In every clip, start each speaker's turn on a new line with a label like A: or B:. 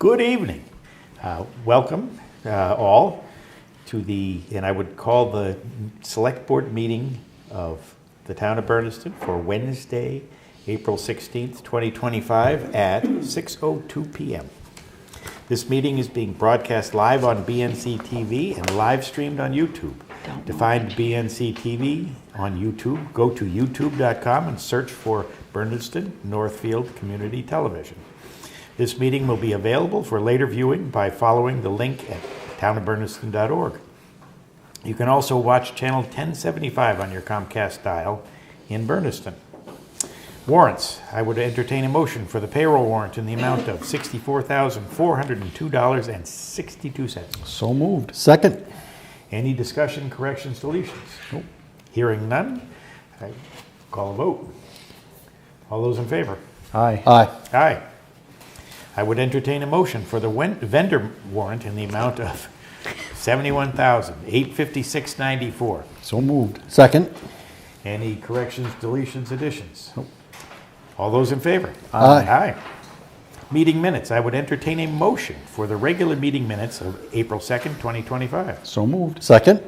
A: Good evening. Welcome all to and I would call the select board meeting of the town of Bernardston for Wednesday, April 16th, 2025 at 6:02 p.m. This meeting is being broadcast live on BNC TV and live streamed on YouTube. To find BNC TV on YouTube, go to youtube.com and search for Bernardston-Northfield Community Television. This meeting will be available for later viewing by following the link at townofbernardston.org. You can also watch channel 1075 on your Comcast dial in Bernardston. Warrants. I would entertain a motion for the payroll warrant in the amount of $64,402.62.
B: So moved. Second.
A: Any discussion, corrections, deletions? Nope. Hearing none, I call a vote. All those in favor?
B: Aye. Aye.
A: Aye. I would entertain a motion for the vendor warrant in the amount of $71,856.94.
B: So moved. Second.
A: Any corrections, deletions, additions? Nope. All those in favor?
B: Aye.
A: Aye. Meeting minutes. I would entertain a motion for the regular meeting minutes of April 2nd, 2025.
B: So moved. Second.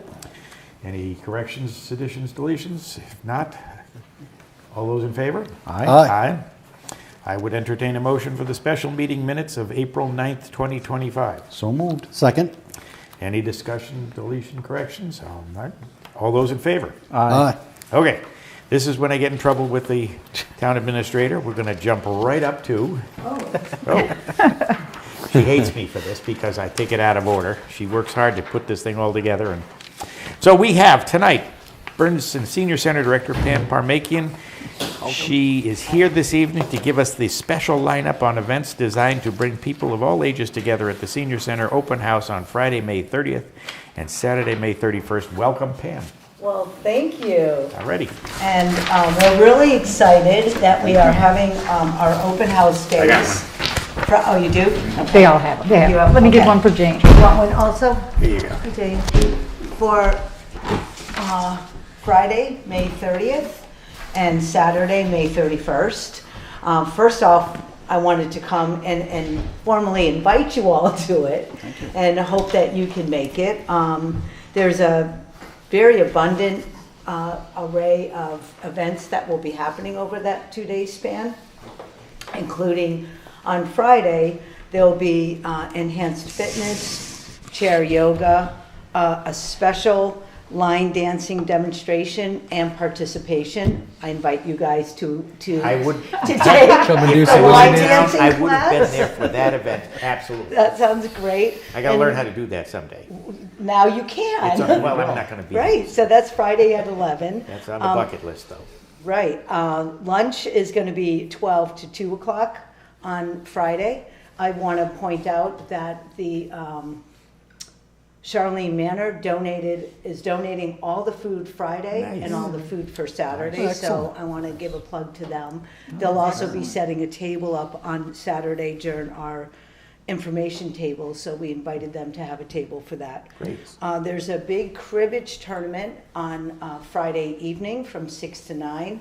A: Any corrections, additions, deletions? If not, all those in favor?
B: Aye.
A: Aye. I would entertain a motion for the special meeting minutes of April 9th, 2025.
B: So moved. Second.
A: Any discussion, deletion, corrections? All those in favor?
B: Aye.
A: Okay. This is when I get in trouble with the town administrator. We're going to jump right up to... Oh. She hates me for this because I take it out of order. She works hard to put this thing all together. And so we have tonight Bernardston Senior Center Director Pam Parmakian. She is here this evening to give us the special lineup on events designed to bring people of all ages together at the Senior Center Open House on Friday, May 30th and Saturday, May 31st. Welcome, Pam.
C: Well, thank you.
A: Alrighty.
C: And we're really excited that we are having our open house days.
A: I got one.
C: Oh, you do? Okay.
D: They all have them.
C: You have-
D: Let me
C: okay.
D: give one for Jane.
C: You want one also?
A: Here you go.
C: Okay. For Friday, May 30th and Saturday, May 31st. First off, I wanted to come and formally invite you all to it and hope that you can make it. There's a very abundant array of events that will be happening over that 2-day span, including on Friday, there'll be enhanced fitness, chair yoga, a special line dancing demonstration and participation. I invite you guys to
A: I would
C: take
B: Come and do
C: the
B: some
C: line
B: line
C: dancing
A: I would have been
C: class.
A: there for that event. Absolutely.
C: That sounds great.
A: I got to
C: And
A: learn how to do that someday.
C: now you can.
A: Well, I'm not going to be.
C: Right, so that's Friday at 11.
A: That's on the bucket list, though.
C: Right. Lunch is going to be 12 to 2 o'clock on Friday. I want to point out that the Charlene Manor is donating all the food Friday
A: Nice.
C: and all the food for Saturday.
B: Nice.
C: So I want to give a plug to them. They'll also be setting a table up on Saturday during our information table, so we invited them to have a table for that.
A: Great.
C: There's a big cribbage tournament on Friday evening from 6 to 9.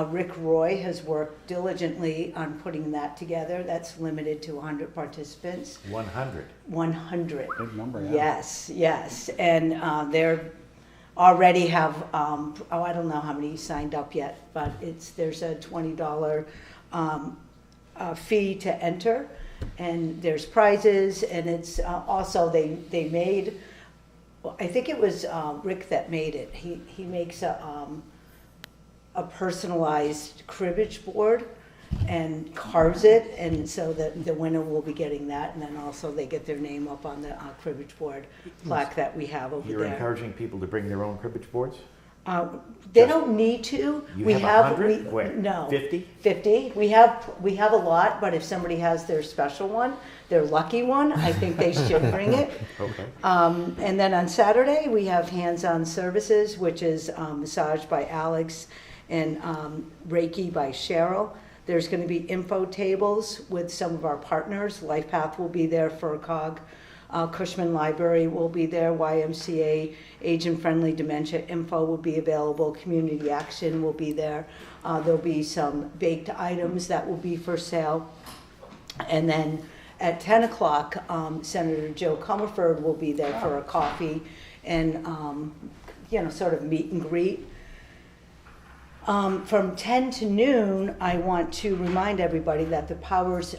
C: Rick Roy has worked diligently on putting that together. That's limited to 100 participants.
A: 100.
C: 100.
B: Big number, yeah.
C: Yes. And they're already have, I don't know how many signed up yet, but there's a $20 fee to enter. And there's prizes, and it's also they made. Well, I think it was Rick that made it. He makes a personalized cribbage board and carves it, and so that the winner will be getting that, and then also they get their name up on the cribbage board plaque that we have over
A: You're
C: there.
A: encouraging people to bring their own cribbage boards?
C: They don't need to.
A: You
C: We
A: have 100? Where?
C: No.
A: 50?
C: 50. We have a lot, but if somebody has their special one, their lucky one, I think they should bring it.
A: Okay.
C: And then on Saturday, we have hands-on services, which is massage by Alex and Reiki by Cheryl. There's going to be info tables with some of our partners. LifePath will be there for COG. Cushman Library will be there. YMCA, Agent-Friendly Dementia info will be available. Community Action will be there. There'll be some baked items that will be for sale. And then at 10 o'clock, Senator Joe Comerford will be there for a coffee and, sort of meet and greet. From 10 to noon, I want to remind everybody that the Powers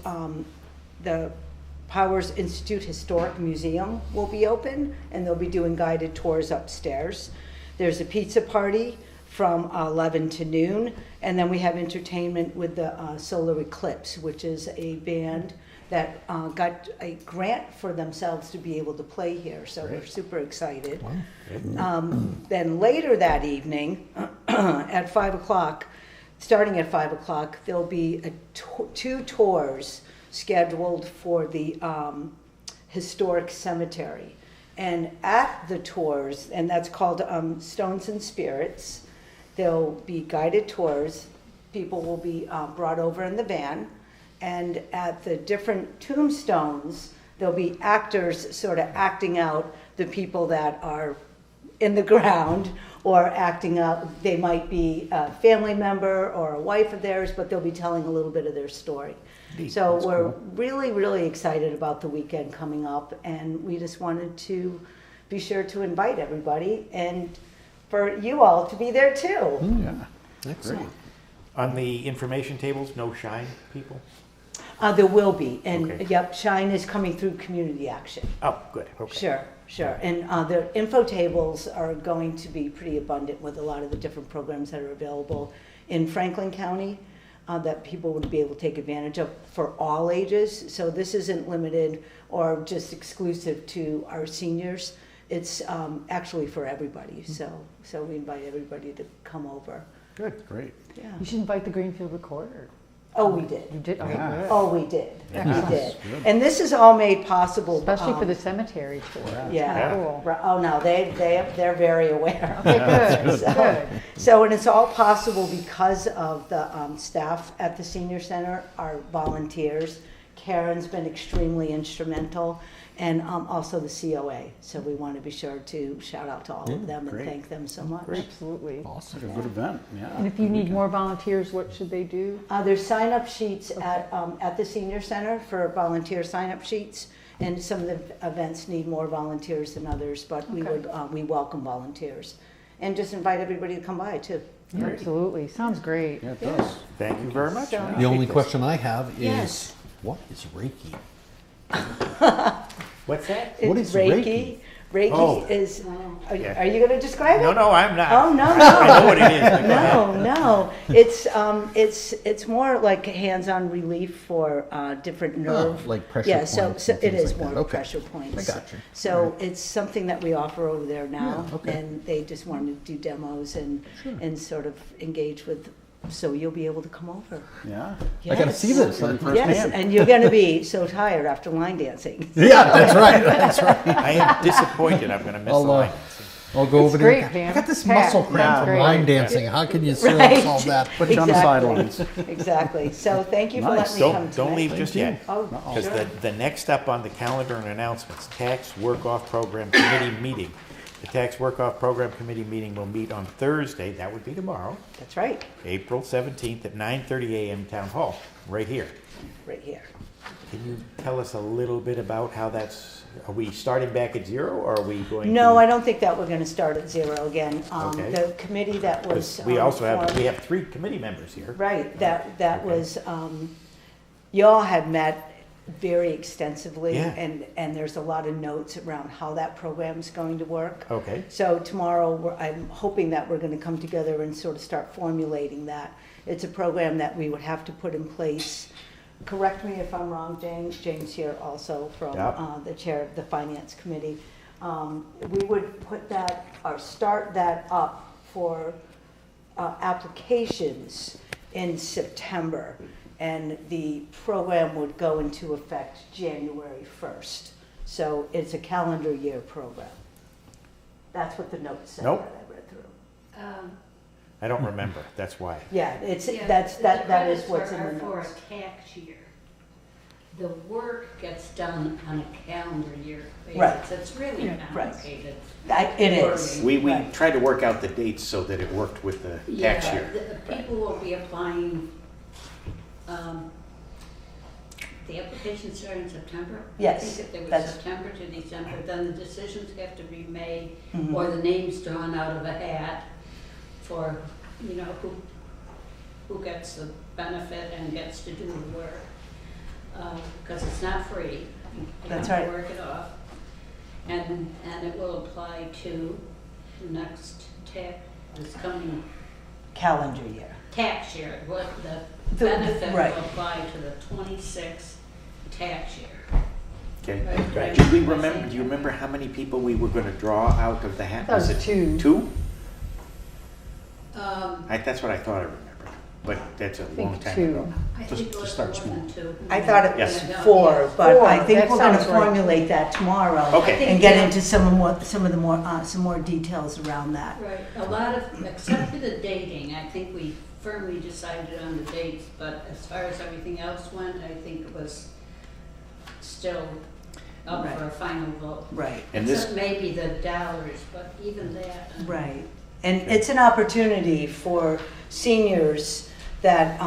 C: Institute Historic Museum will be open, and they'll be doing guided tours upstairs. There's a pizza party from 11 to noon, and then we have entertainment with the Solar Eclipse, which is a band that got a grant for themselves to be able to play here, so we're super excited. Then later that evening, at 5 o'clock, starting at 5 o'clock, there'll be two tours scheduled for the historic cemetery. And at the tours, and that's called Stones and Spirits, there'll be guided tours. People will be brought over in the van. And at the different tombstones, there'll be actors sort of acting out the people that are in the ground, or acting out, they might be a family member or a wife of theirs, but they'll be telling a little bit of their story. So we're really, really excited about the weekend coming up, and we just wanted to be sure to invite everybody and for you all to be there too.
B: Yeah, excellent.
A: On the information tables, no Shine people?
C: There will be, and
A: Okay.
C: yep, Shine is coming through community action.
A: Oh, good, okay.
C: Sure. And the info tables are going to be pretty abundant with a lot of the different programs that are available in Franklin County that people would be able to take advantage of for all ages. So this isn't limited or just exclusive to our seniors. It's actually for everybody. So we invite everybody to come over.
A: Good.
B: Great.
C: Yeah.
D: You should invite the Greenfield Recorder.
C: Oh, we did.
D: You did? Okay,
B: Yeah.
D: good.
C: Oh, we did.
A: Yeah.
C: We did. And this is all made possible.
D: Especially for the cemetery tour. It's
C: Yeah.
D: kinda cool.
C: Right. Oh, no, they're very aware.
D: Okay, good, good.
C: So, and it's all possible because of the staff at the senior center, our volunteers. Karen's been extremely instrumental, and also the COA. So we want to be sure to shout out to all of them and
B: great.
C: thank them so much.
D: Absolutely.
B: Awesome. Like a good event, yeah.
D: And if you need more volunteers, what should they do?
C: There's sign-up sheets at the senior center for volunteer sign-up sheets. And some of the events need more volunteers than others, but we welcome volunteers. And just invite everybody to come by too.
D: Absolutely. Sounds great.
B: Yeah, it does.
A: Thank you very much.
C: So-
A: I
B: The only
A: appreciate
B: question I have is,
C: Yes.
B: what is Reiki?
A: this. What's that?
B: What
C: It's
B: is Reiki?
C: Reiki
A: Oh.
C: is,
A: Yeah.
C: are you going to describe it?
A: No, I'm not.
C: Oh, no,
A: I know what it is. but go ahead.
C: No. It's more like hands-on relief for different nerve.
B: like pressure
C: Yeah,
B: points
C: so
B: and
C: it
B: things
C: is
B: like
C: more
B: that. Okay.
C: pressure points.
B: I got you.
C: So it's something that we offer over there now,
B: Yeah, okay.
C: and they just want to do demos and sort of engage with. So you'll be able to come over.
B: Yeah. I got to
C: Yes.
B: see this firsthand.
C: Yes, and you're going to be so tired after line dancing.
B: Yeah, that's right. That's right.
A: I am disappointed I'm going to miss the
B: I'll,
A: line.
B: I'll go over
D: great,
B: there.
D: Pam.
B: I got this
D: Packed.
B: muscle cramp
D: Yeah,
B: from
D: great.
B: line dancing. How can you solve
C: Right.
B: that?
E: Put you on the
C: Exactly.
E: sidelines.
C: Exactly. So thank you for
B: Nice.
C: letting me come
A: Don't
C: tonight.
A: leave just yet.
C: Oh,
A: Because
C: sure.
A: the next up on the calendar and announcements, Tax Work-Off Program Committee meeting. The Tax Work-Off Program Committee meeting will meet on Thursday, that would be tomorrow,
C: That's right,
A: April 17th at 9:30 a.m. Town Hall, right here.
C: right here.
A: Can you tell us a little bit about how that's, are we starting back at zero, or are we going to?
C: No, I don't think that we're gonna start at zero again.
A: Okay.
C: The committee that was.
A: 'Cause we also have,
C: formed-
A: we have 3 committee members here.
C: Right, that
A: Okay.
C: was, y'all had met very extensively.
A: Yeah.
C: And there's a lot of notes around how that program's going to work.
A: Okay,
C: So tomorrow, I'm hoping that we're gonna come together and sort of start formulating that. It's a program that we would have to put in place. Correct me if I'm wrong, James. James here also from
A: Yep.
C: the chair of the finance committee. We would put that, or start that up for applications in September. And the program would go into effect January 1st. So it's a calendar year program. That's what the notes said that
A: Nope.
C: I read through.
A: I don't remember, that's why.
C: Yeah, it's,
F: Yeah,
C: that is
F: the
C: what's in
F: credits
C: the
F: are
C: notes.
F: for a tax year. The work gets done on a calendar year
C: Right.
F: basis. It's really
C: Right.
F: complicated.
C: It is.
F: wording.
A: We
C: Right.
A: tried to work out the dates so that it worked with the tax
F: Yeah,
A: year.
F: the people will be applying the applications start in September?
C: Yes,
F: I think if they were
C: that's-
F: September to December, then the decisions have to be made,
C: Mhm.
F: or the names drawn out of a hat for, you know, who gets the benefit and gets to do the work. Because it's not free. You
C: That's
F: have to
C: right.
F: work it off. And it will apply to the next this coming
C: Calendar year.
F: tax year. What the
C: The-
F: benefit
C: right.
F: will apply to the 26 tax year.
A: Okay.
F: Right.
A: Do you remember how many people we were gonna draw out of the hat?
D: That was
A: it
D: two.
A: 2?
F: Um,
A: That's what I thought I remembered, but that's a long
D: think
A: time
D: 2.
A: ago.
F: I
B: Just
F: think it
B: to
F: was
B: start
F: more than 2.
C: I thought it was
A: Yes.
C: 4, but I
D: 4,
C: think
D: that
C: we're gonna
D: sounds right.
C: formulate that tomorrow
A: Okay.
C: and get into some more details around that.
F: Right, a lot of, except for the dating, I think we firmly decided on the dates, but as far as everything else went, I think it was still up for a final vote.
C: Right.
A: And this,
F: Except maybe the dollars, but even that.
C: Right, and it's an opportunity for seniors that,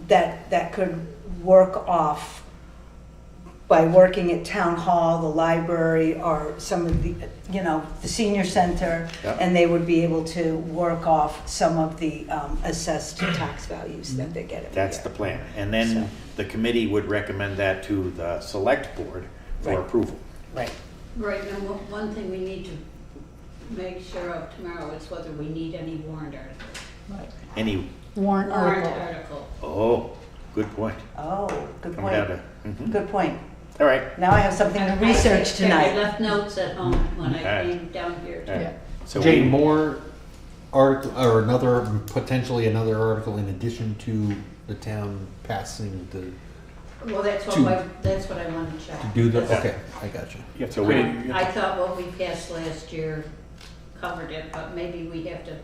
C: that could work off by working at town hall, the library, or some of the, the senior center,
A: Yep.
C: and they would be able to work off some of the assessed tax values that they get every
A: that's
C: year.
A: the plan. And then the committee would recommend that to the select board for
C: Right.
A: approval.
C: Right,
F: Right, and one thing we need to make sure of tomorrow is whether we need any warrant articles.
A: Any,
D: Warrant
F: Warrant
D: article.
F: article.
A: oh, good point.
C: oh, good
A: Coming down
C: point,
A: to,
C: good point.
A: all right.
C: Now I have something to research
F: I
C: tonight.
F: left notes at home when I
A: Alright.
F: came down here.
A: All right.
D: Yeah.
A: So
B: Jane,
A: we,
B: more article, or potentially another article in addition to the town passing the,
F: Well, that's
B: To-
F: what I want to check.
B: to do the,
F: That's-
B: okay, I got you.
A: so we,
F: I thought what we passed last year covered it, but maybe we have to.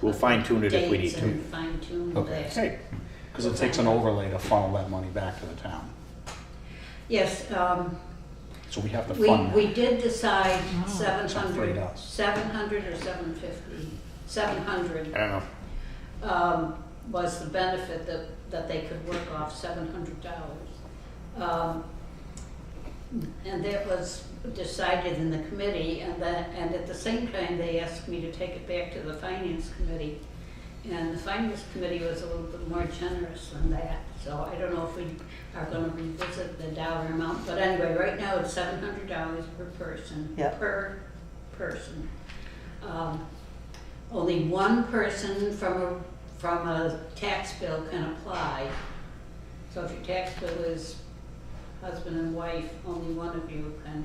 A: we'll fine tune it if we need
F: Dates
A: to.
F: and fine tune
B: Okay.
F: that.
A: Okay.
E: Because it takes an overlay to funnel that money back to the town.
F: Yes,
E: So we have to fund
F: we
E: that.
F: did decide
D: Oh.
F: 700,
E: us.
F: 700 or 750, 700
A: I don't know.
F: was the benefit that they could work off, $700. And that was decided in the committee, and at the same time, they asked me to take it back to the finance committee. And the finance committee was a little bit more generous than that, so I don't know if we are gonna revisit the dollar amount. But anyway, right now it's $700 per person.
C: Yep.
F: Per person. Only one person from a tax bill can apply. So if your tax bill is husband and wife, only one of you can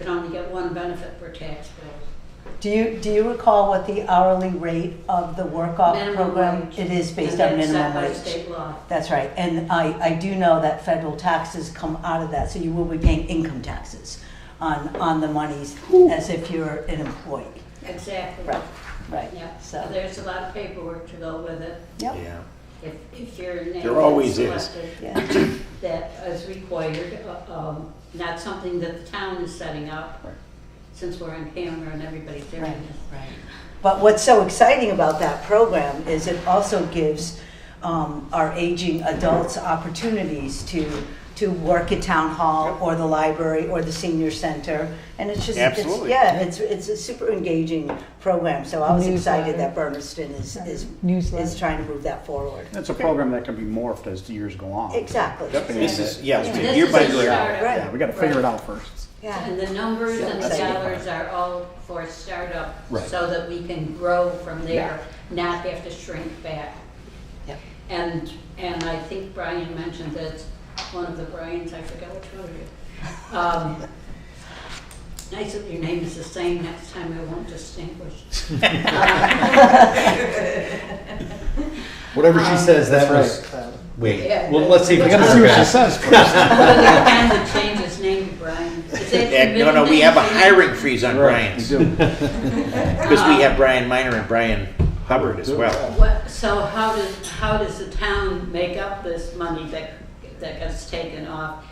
F: only get one benefit per tax bill.
C: Do you recall what the hourly rate of the work-off
F: Minimum
C: program?
F: wage.
C: It is based
F: And
C: on
F: that's
C: minimum
F: set by
C: wage.
F: state law.
C: That's right, and I do know that federal taxes come out of that, so you will be paying income taxes on the monies as if you're an employee.
F: Exactly.
C: Right,
F: Yeah,
C: so,
F: so there's a lot of paperwork to go with it.
C: yep,
A: Yeah.
F: If your name
A: There always
F: is
A: is.
F: selected,
C: yeah,
F: that is required, not something that the town is setting up,
E: Right.
F: since we're on camera and everybody's doing
C: right,
F: this.
C: right. But what's so exciting about that program is it also gives our aging adults opportunities to work at town hall or the library or the senior center. And it's just,
A: Absolutely.
C: it's a super engaging program. So I was excited
D: Newsletter.
C: that Bernardston is
D: Newsletter.
C: trying to move that forward.
E: It's a program that can be morphed as the years go on.
C: Exactly.
A: Yep, and this is, yeah,
F: And
A: it's
F: this
A: year
F: is
A: by
F: a
A: year.
F: startup.
C: Right.
E: Yeah, we gotta figure it out first.
C: Yeah.
F: And the numbers
C: So
F: and the
C: exciting.
F: dollars are all for startup,
E: Right.
F: so that we can grow from there, not have to shrink back.
C: Yep.
F: And I think Brian mentioned that one of the Brians, I forgot which one of you. Nice that your name is the same, next time I won't distinguish.
B: Whatever she says, that was, wait,
F: Yeah.
B: well, let's see if
F: We
B: we
F: gotta
B: can
E: See
B: work
E: what she
B: out.
E: says first.
F: Kind of change his name to Brian. Is that your
A: No,
F: middle
A: we
F: name?
A: have a hiring freeze on
E: Right,
A: Brian's,
E: we do.
A: because we have Brian Minor and Brian Hubbard as well.
F: So how does the town make up this money that gets taken off?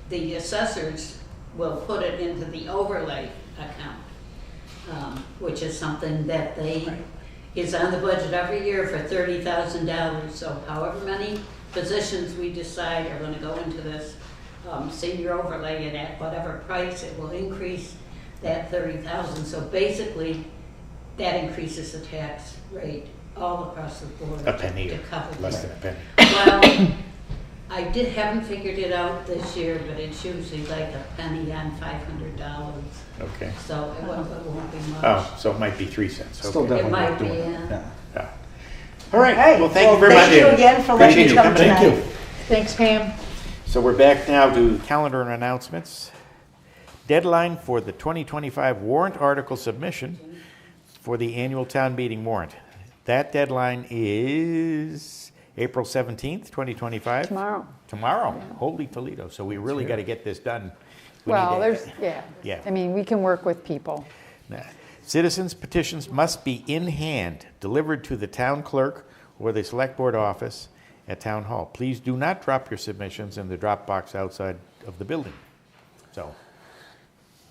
F: The assessors will put it into the overlay account, which is something that they is on the budget every year for $30,000. So however many positions we decide are gonna go into this senior overlay, and at whatever price, it will increase that 30,000. So basically, that increases the tax rate all across the board.
A: A penny,
F: to cover
A: less
F: that.
A: than a penny.
F: Well, I haven't figured it out this year, but it's usually like a penny on $500.
A: Okay.
F: So it won't be much.
A: Oh, so it might be 3 cents.
E: Still
A: Okay.
F: It
E: definitely
F: might
E: worth
F: be,
E: doing it.
F: yeah.
E: Yeah.
A: All right,
C: Hey,
A: well, thank you very much.
C: Thank you again for letting
A: Appreciate
C: me
A: you
C: come
A: coming in.
C: tonight.
D: Thanks, Pam.
A: So we're back now to calendar and announcements. Deadline for the 2025 warrant article submission for the annual town meeting warrant. That deadline is April 17th, 2025.
D: Tomorrow.
A: Tomorrow, holy Toledo. So we really got to get this done. We
D: Well,
A: need to-
D: there's,
A: Yeah.
D: I mean, we can work with people.
A: Nah. Citizens' petitions must be in hand, delivered to the town clerk or the select board office at town hall. Please do not drop your submissions in the drop box outside of the building. So,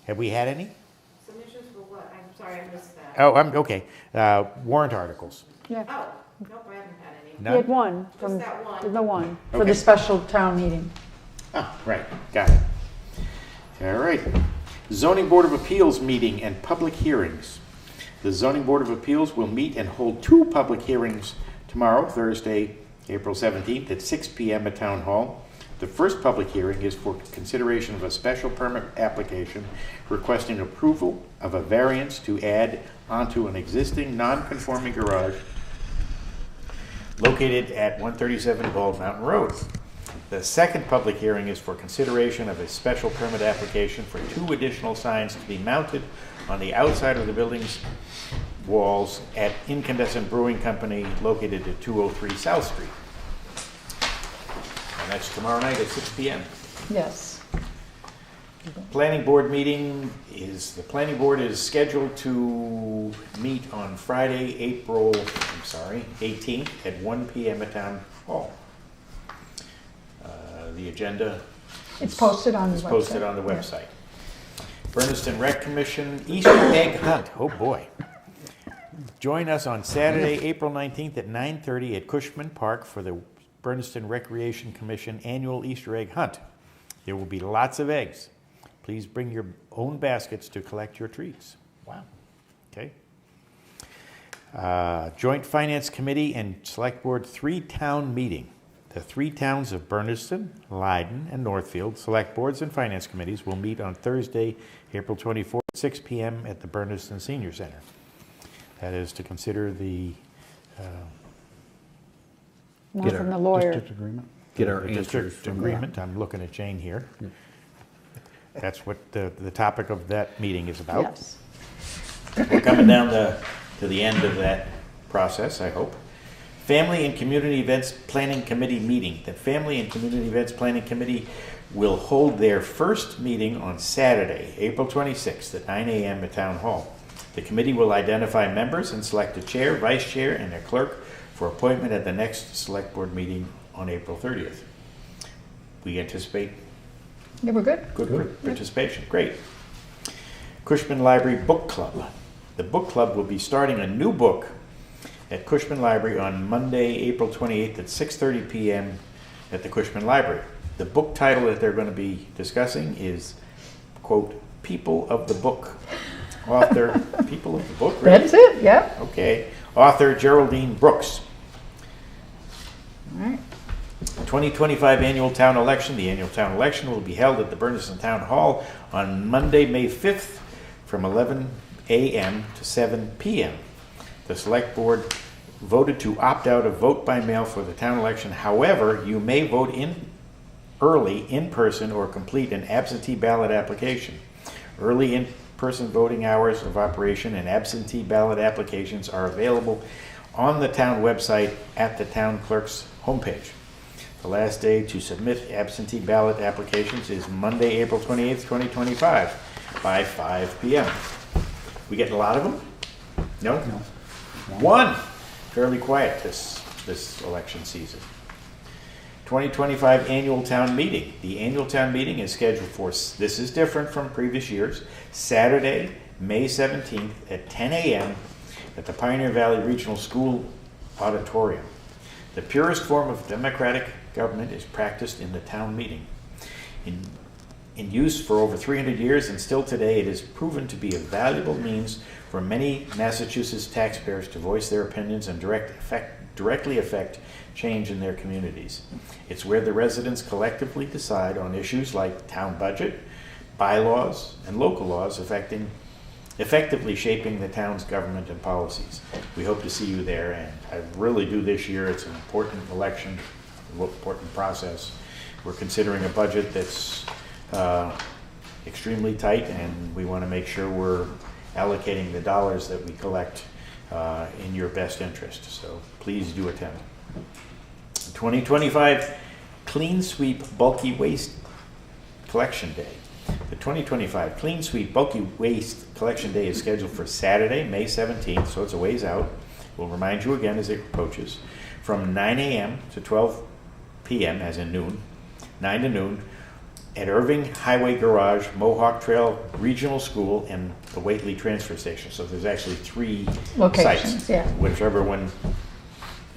A: have we had any?
G: Submissions for what? I'm sorry, I missed that.
A: Oh, I'm, okay. Warrant articles.
D: Yeah.
G: Oh, nope, I haven't had any.
D: We
A: None?
D: had one from,
G: that one.
D: the one, for
A: Okay.
D: the special town meeting.
A: Ah, right, got it. All right. Zoning Board of Appeals meeting and public hearings. The Zoning Board of Appeals will meet and hold 2 public hearings tomorrow, Thursday, April 17th at 6 p.m. at Town Hall. The first public hearing is for consideration of a special permit application requesting approval of a variance to add onto an existing non-conforming garage located at 137 Bald Mountain Road. The second public hearing is for consideration of a special permit application for 2 additional signs to be mounted on the outside of the building's walls at Incandescent Brewing Company located at 203 South Street. And that's tomorrow night at 6 p.m.
D: Yes.
A: Planning board meeting is, the planning board is scheduled to meet on Friday, April 18th at 1 p.m. at Town Hall. The agenda
D: It's posted on the website.
A: is posted on the
D: Yeah.
A: website. Bernardston Rec Commission Easter egg hunt. Oh boy. Join us on Saturday, April 19th at 9:30 at Cushman Park for the Bernardston Recreation Commission annual Easter egg hunt. There will be lots of eggs. Please bring your own baskets to collect your treats. Wow. Okay. Joint Finance Committee and Select Board 3-town meeting. The 3 towns of Bernardston, Leiden, and Northfield Select Boards and Finance Committees will meet on Thursday, April 24th, 6 p.m. at the Bernardston Senior Center. That is to consider the
D: Not from the lawyer.
E: District agreement?
B: Get our
A: the
B: answers
A: district
B: from
A: agreement. I'm looking at Jane here. That's what the topic of that meeting is about.
D: Yes.
A: We're coming down to the end of that process, I hope. Family and Community Events Planning Committee meeting. The Family and Community Events Planning Committee will hold their first meeting on Saturday, April 26th at 9 a.m. at Town Hall. The committee will identify members and select a chair, vice chair, and a clerk for appointment at the next select board meeting on April 30th. We anticipate
D: Yeah, we're good.
A: good participation. Great. Cushman Library Book Club. The book club will be starting a new book at Cushman Library on Monday, April 28th at 6:30 p.m. at the Cushman Library. The book title that they're going to be discussing is, quote, People of the Book. Author, People of the Book? Really?
D: That's it, yeah.
A: Okay. Author Geraldine Brooks.
D: All right.
A: 2025 annual town election. The annual town election will be held at the Bernardston Town Hall on Monday, May 5th from 11 a.m. to 7 p.m. The select board voted to opt out of vote by mail for the town election. However, you may vote early, in person, or complete an absentee ballot application. Early in-person voting hours of operation and absentee ballot applications are available on the town website at the town clerk's homepage. The last day to submit absentee ballot applications is Monday, April 28th, 2025 by 5 p.m. We getting a lot of them? No?
E: No.
A: One. Fairly quiet this election season. 2025 annual town meeting. The annual town meeting is scheduled for, this is different from previous years, Saturday, May 17th at 10 a.m. at the Pioneer Valley Regional School Auditorium. The purest form of democratic government is practiced in the town meeting. In use for over 300 years and still today, it has proven to be a valuable means for many Massachusetts taxpayers to voice their opinions and directly affect change in their communities. It's where the residents collectively decide on issues like town budget, bylaws, and local laws effectively shaping the town's government and policies. We hope to see you there, and I really do this year. It's an important election, an important process. We're considering a budget that's extremely tight, and we want to make sure we're allocating the dollars that we collect in your best interest. So please do attend. 2025 Clean Sweep Bulky Waste Collection Day. The 2025 Clean Sweep Bulky Waste Collection Day is scheduled for Saturday, May 17th, so it's a ways out. We'll remind you again as it approaches, from 9 a.m. to 12 p.m., as in noon, 9 to noon, at Irving Highway Garage, Mohawk Trail Regional School, and the Whately Transfer Station. So there's actually 3
D: Locations,
A: sites,
D: yeah.
A: whichever one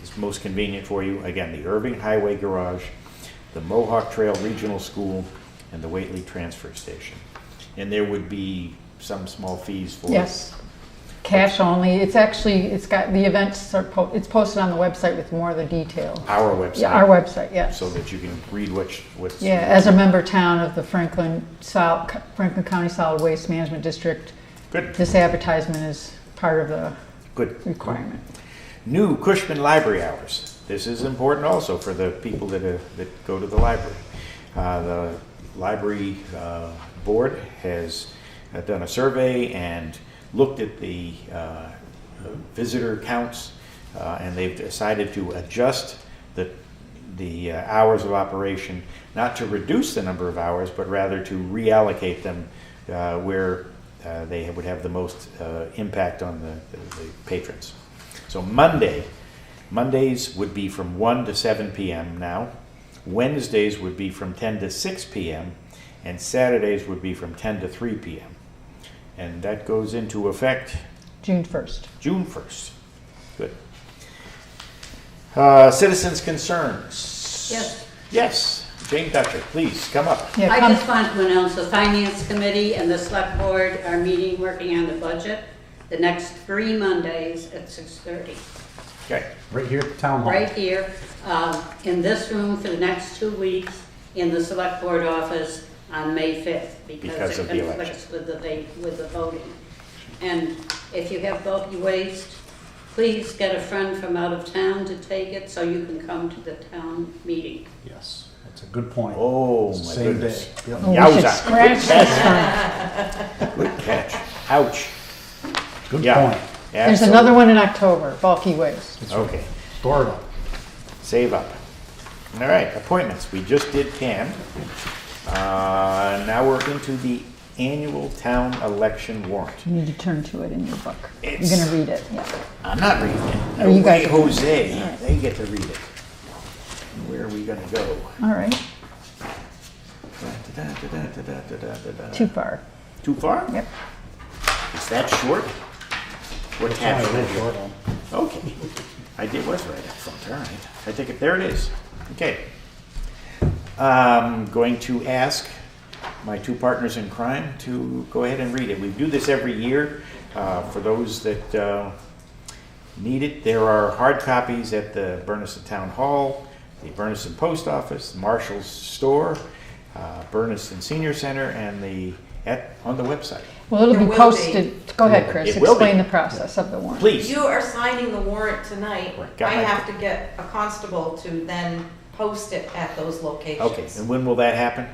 A: is most convenient for you. Again, the Irving Highway Garage, the Mohawk Trail Regional School, and the Whately Transfer Station. And there would be some small fees for
D: Yes. Cash only. It's actually, it's got, the events are, it's posted on the website with more of the detail.
A: our website.
D: Yeah, our website, yes.
A: So that you can read what's.
D: Yeah, as a member town of the Franklin County Solid Waste Management District,
A: Good,
D: this advertisement is part of the
A: good.
D: requirement.
A: New Cushman Library Hours. This is important also for the people that go to the library. The library board has done a survey and looked at the visitor counts, and they've decided to adjust the hours of operation, not to reduce the number of hours, but rather to reallocate them where they would have the most impact on the patrons. So Mondays would be from 1 to 7 p.m. now. Wednesdays would be from 10 to 6 p.m. and Saturdays would be from 10 to 3 p.m. And that goes into effect
D: June 1st.
A: June 1st. Good. Citizens' concerns.
F: Yes.
A: Yes. Jane Dutcher, please come up.
D: Yeah,
F: I
D: come-
F: just want to announce the Finance Committee and the Select Board are meeting, working on the budget, the next 3 Mondays at 6:30.
A: Okay.
E: Right here at the town hall.
F: Right here, in this room for the next 2 weeks, in the Select Board office on May 5th,
A: Because
F: because
A: of
F: it
A: the
F: conflicts with the voting. And if you have bulky waste, please get a friend from out of town to take it so you can come to the town meeting.
E: Yes, that's a good point.
A: Oh,
E: It's the
A: my
E: same
A: goodness.
E: day. Yep.
D: Oh, we should
A: Yowza.
D: scratch this one.
A: Good catch. Ouch.
E: Good
A: Yeah.
E: point.
D: There's another one in October, bulky waste.
A: Okay.
E: Store it up.
A: Save up. All right, appointments. We just did Pam. Now we're into the annual town election warrant.
D: You need to turn to it in your book.
A: It's-
D: You're gonna read it, yeah.
A: I'm not reading it.
D: Oh, you guys
A: Hey,
D: are-
A: Jose,
D: All right.
A: they get to read it. Where are we gonna go?
D: All right,
A: Da-da-da-da-da-da-da-da-da.
D: too far.
A: Too far?
D: Yep.
A: Is that short? What tab?
E: It's only a real short one.
A: Okay. I did, was right up front, all right. I take it, there it is. Okay. I'm going to ask my 2 partners in crime to go ahead and read it. We do this every year. For those that need it, there are hard copies at the Bernardston Town Hall, the Bernardston Post Office, Marshall's Store, Bernardston Senior Center, and on the website.
D: Well, it'll
G: There
D: be
G: will
D: posted, go ahead, Chris,
A: It will be.
D: explain the process of the warrant.
A: Please.
G: You are signing the warrant tonight.
A: Right, got
G: I
A: my-
G: have to get a constable to then post it at those locations.
A: Okay, and when will that happen?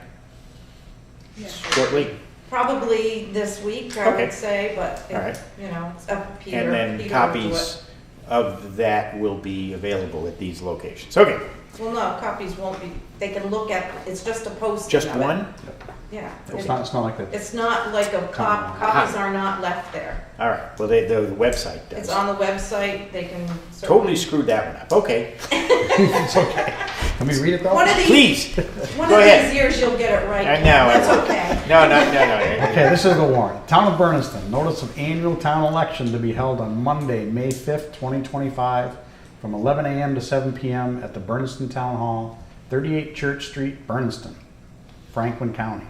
A: Shortly?
G: Probably this week, I
A: Okay.
G: would say, but,
A: All right.
G: you know, it's up to Peter.
A: And then
G: Peter will do it.
A: copies of that will be available at these locations. Okay,
G: Well, no, copies won't be, they can look at, it's just a posting
A: just
G: of it.
A: one?
G: Yeah.
E: It's not like that.
G: It's not like a copies are not left there.
A: All right, well, the website does.
G: It's on the website, they can
A: Totally screwed that one up. Okay,
E: It's okay. Can we read it though?
G: One of these,
A: please.
G: one
A: Go
G: of
A: ahead.
G: these years you'll get it right.
A: I know.
G: That's okay.
A: No.
E: Okay, this is the warrant. Town of Bernardston, notice of annual town election to be held on Monday, May 5th, 2025, from 11 a.m. to 7 p.m. at the Bernardston Town Hall, 38 Church Street, Bernardston, Franklin County.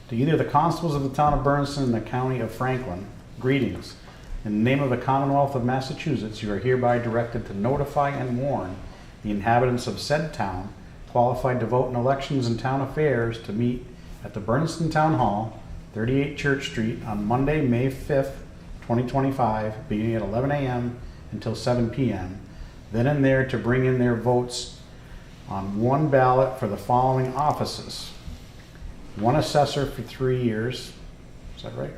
E: To either the constables of the town of Bernardston and the county of Franklin, greetings. In the name of the Commonwealth of Massachusetts, you are hereby directed to notify and warn the inhabitants of said town qualified to vote in elections and town affairs to meet at the Bernardston Town Hall, 38 Church Street, on Monday, May 5th, 2025, beginning at 11 a.m. until 7 p.m. Then and there to bring in their votes on one ballot for the following offices. One assessor for 3 years. Is that right?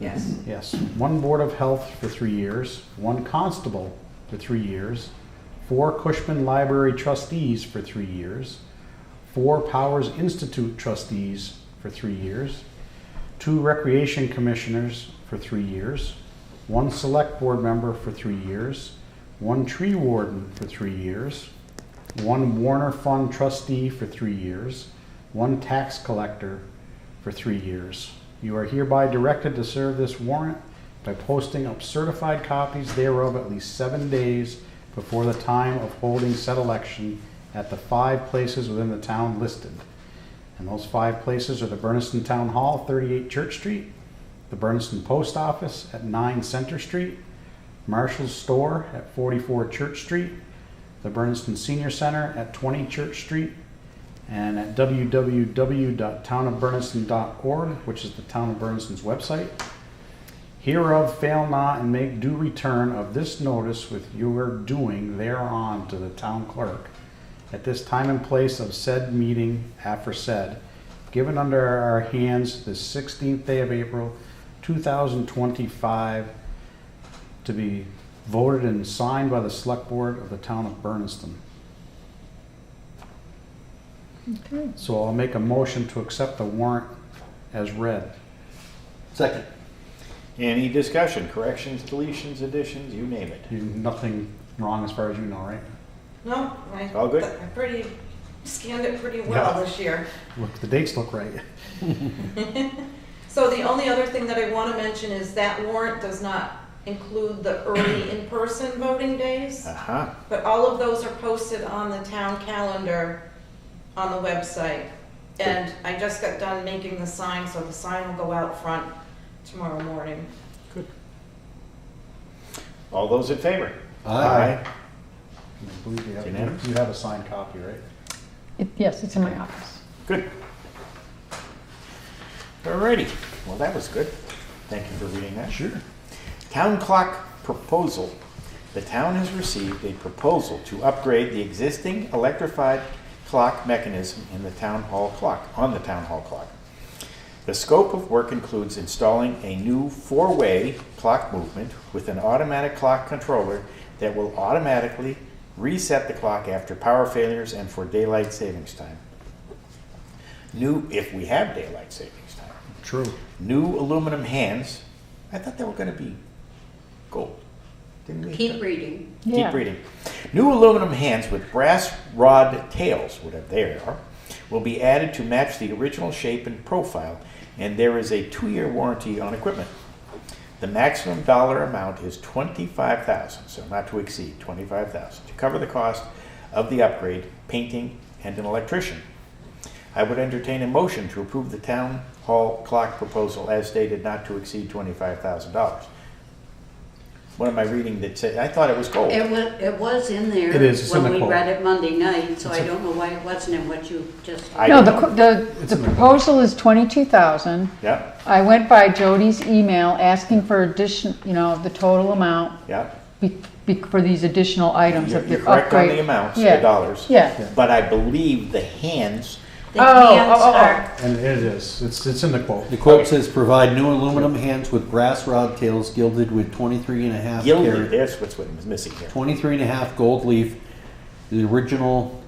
G: Yes.
E: Yes. One Board of Health for 3 years. One constable for 3 years. 4 Cushman Library trustees for 3 years. 4 Powers Institute trustees for 3 years. 2 Recreation Commissioners for 3 years. 1 Select Board member for 3 years. 1 Tree Warden for 3 years. 1 Warner Fund trustee for 3 years. 1 Tax Collector for 3 years. You are hereby directed to serve this warrant by posting up certified copies thereof at least 7 days before the time of holding said election at the 5 places within the town listed. And those 5 places are the Bernardston Town Hall, 38 Church Street, the Bernardston Post Office at 9 Center Street, Marshall's Store at 44 Church Street, the Bernardston Senior Center at 20 Church Street, and at www.townofbernardston.org, which is the Town of Bernardston's website. Hereof fail not and make due return of this notice with your doing thereon to the town clerk at this time and place of said meeting aforesaid, given under our hands the 16th day of April 2025, to be voted and signed by the Select Board of the Town of Bernardston.
D: Okay.
E: So I'll make a motion to accept the warrant as read.
B: Second.
A: Any discussion, corrections, deletions, additions, you name it.
E: Nothing wrong as far as you know, right?
G: No,
A: All good?
G: I scanned it pretty well
E: Yeah.
G: this year.
E: Look, the dates look right.
G: So the only other thing that I want to mention is that warrant does not include the early in-person voting days,
A: Uh-huh.
G: but all of those are posted on the town calendar on the website. And I just got done making the sign, so the sign will go out front tomorrow morning.
A: All those in favor?
E: I believe
A: It's unanimous.
E: you have a signed copy, right?
D: Yes, it's in my office.
A: Good. Alrighty, well, that was good. Thank you for reading that.
E: Sure.
A: Town clock proposal. The town has received a proposal to upgrade the existing electrified clock mechanism in the town hall clock, on the town hall clock. The scope of work includes installing a new 4-way clock movement with an automatic clock controller that will automatically reset the clock after power failures and for daylight savings time. If we have daylight savings time.
E: True.
A: New aluminum hands. I thought they were going to be gold. Didn't we?
F: Keep reading.
D: Yeah.
A: Keep reading. New aluminum hands with brass rod tails, whatever they are, will be added to match the original shape and profile, and there is a 2-year warranty on equipment. The maximum dollar amount is $25,000, so not to exceed $25,000, to cover the cost of the upgrade, painting, and an electrician. I would entertain a motion to approve the town hall clock proposal as stated, not to exceed $25,000. What am I reading that said, I thought it was gold.
F: It was in there.
E: It is, it's in
F: when
E: the
F: we
E: quote.
F: read it Monday night, so I don't know why it wasn't in what you just.
A: I
D: No,
A: don't
D: the proposal is 22,000.
A: Yeah,
D: I went by Jody's email asking for addition, the total amount
A: yeah.
D: for these additional items
A: You're
D: of
A: you're
D: the
A: correct on
D: upgrade.
A: the amounts, the
D: Yeah.
A: dollars.
D: Yeah.
A: But I believe the hands,
F: The
D: Oh,
F: hands
D: oh, oh.
F: are,
E: And it is. It's in the quote.
B: The quote says, provide new aluminum hands with brass rod tails gilded with 23.5
A: gilded,
B: carat,
A: that's what was missing here.
B: 23.5 gold leaf, the original,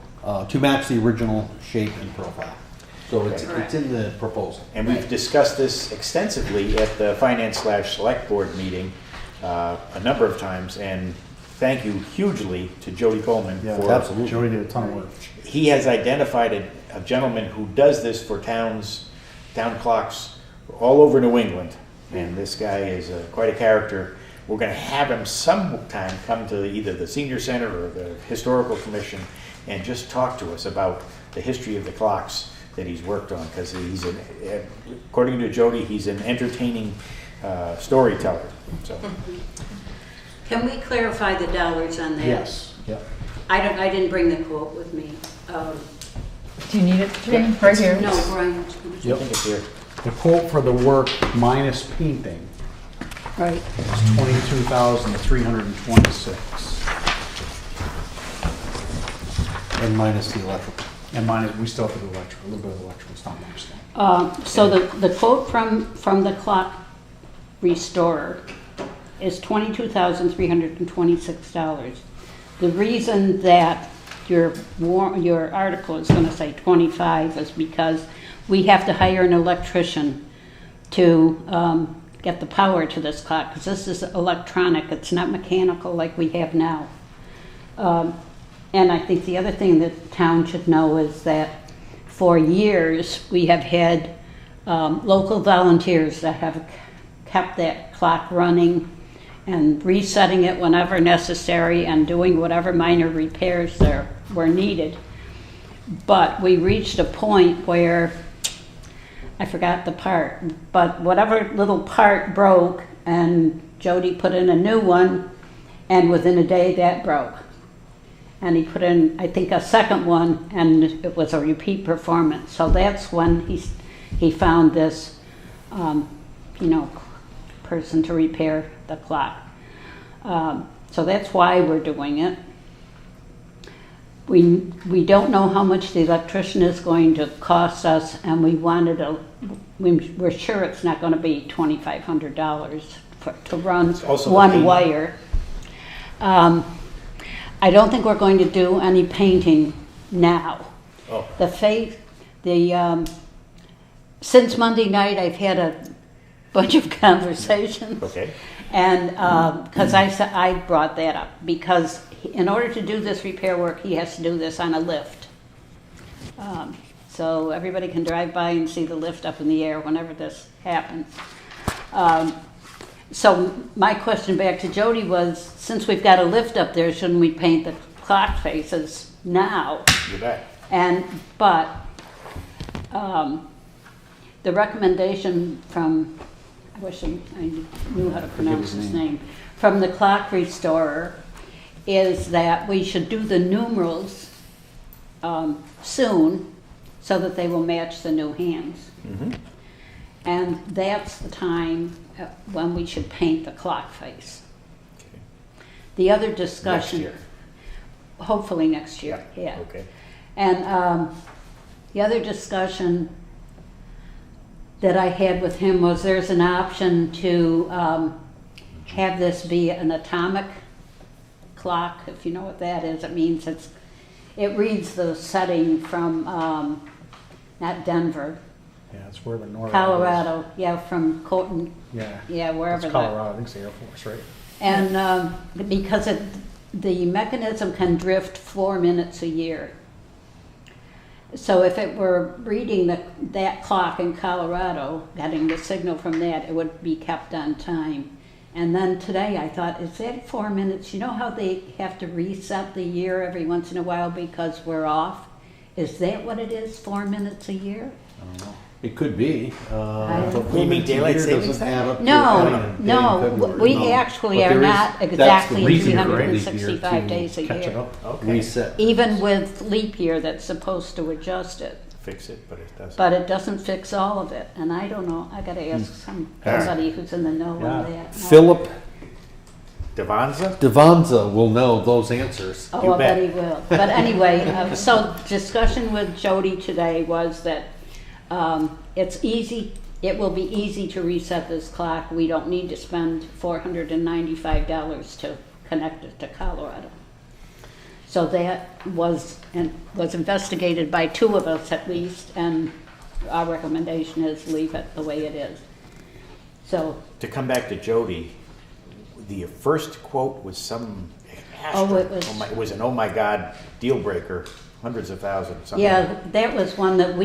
B: to match the original shape and profile. So it's in the proposal.
A: And we've discussed this extensively at the Finance/Select Board meeting a number of times, and thank you hugely to Jody Coleman
E: Yeah,
A: for
B: absolutely.
E: Jody did a ton of work.
A: he has identified a gentleman who does this for town clocks all over New England. And this guy is quite a character. We're going to have him sometime come to either the senior center or the historical commission and just talk to us about the history of the clocks that he's worked on, because according to Jody, he's an entertaining storyteller. So
F: Can we clarify the dollars on that?
E: Yes, yeah.
F: I didn't bring the quote with me.
D: Do you need it, Jane? Right here.
F: No, Brian's gonna
A: I
E: Yep.
A: think it's here.
E: The quote for the work minus painting
F: Right.
E: is $22,326.
B: And minus the electrical.
E: And minus, we still have to do electrical, a little bit of electrical, it's not much.
F: So the quote from the clock restorer is $22,326. The reason that your article is going to say 25 is because we have to hire an electrician to get the power to this clock, because this is electronic, it's not mechanical like we have now. And I think the other thing that the town should know is that for years, we have had local volunteers that have kept that clock running and resetting it whenever necessary and doing whatever minor repairs there were needed. But we reached a point where, I forgot the part, but whatever little part broke, and Jody put in a new one, and within a day that broke. And he put in, I think, a second one, and it was a repeat performance. So that's when he found this, person to repair the clock. So that's why we're doing it. We don't know how much the electrician is going to cost us, and we're sure it's not going to be $2,500 to run
A: also
F: one
A: painting.
F: wire. I don't think we're going to do any painting now.
A: Oh.
F: Since Monday night, I've had a bunch of conversations.
A: Okay.
F: And because I brought that up, because in order to do this repair work, he has to do this on a lift. So everybody can drive by and see the lift up in the air whenever this happens. So my question back to Jody was, since we've got a lift up there, shouldn't we paint the clock faces now?
A: You bet.
F: But the recommendation from, I wish I knew how to pronounce his name, from the clock restorer is that we should do the numerals soon so that they will match the new hands.
A: Mm-hmm.
F: And that's the time when we should paint the clock face.
A: Okay.
F: The other discussion.
A: Next year.
F: Hopefully next year, yeah.
A: Okay.
F: And the other discussion that I had with him was there's an option to have this be an atomic clock, if you know what that is. It means it reads the setting from, not Denver,
E: Yeah, it's where the north.
F: Colorado, yeah, from Colton,
E: Yeah.
F: yeah, wherever
E: It's
F: that.
E: Colorado, I think it's the Air Force, right?
F: And because the mechanism can drift 4 minutes a year. So if it were reading that clock in Colorado, getting the signal from that, it would be kept on time. And then today I thought, is that 4 minutes? You know how they have to reset the year every once in a while because we're off? Is that what it is, 4 minutes a year?
B: I don't know. It could be.
F: don't
A: You mean daylight savings
B: doesn't
A: time?
B: add up to
F: No,
B: having a day in
F: no,
B: February.
F: we
B: No.
F: actually
B: But
F: are
B: there is-
F: not
B: that's the
F: exactly
B: reason for leap year
F: 365
B: to
F: days a
E: Catch it
F: year.
E: up.
A: Okay.
B: Reset.
F: Even with leap year, that's supposed to adjust it.
A: Fix it, but it doesn't.
F: But it doesn't fix all of it, and I don't know, I gotta ask somebody who's in the know
E: Yeah.
F: on that.
B: Philip
A: Devanza?
B: Devanza will know those answers.
F: Oh,
A: You
F: I bet
A: bet.
F: he will. But anyway, so discussion with Jody today was that it's easy, it will be easy to reset this clock. We don't need to spend $495 to connect it to Colorado. So that was investigated by two of us at least, and our recommendation is leave it the way it is. So,
A: To come back to Jody, the first quote was some
F: Oh, it was-
A: It was an oh my God deal breaker, hundreds of thousands. something.
F: Yeah, that was one that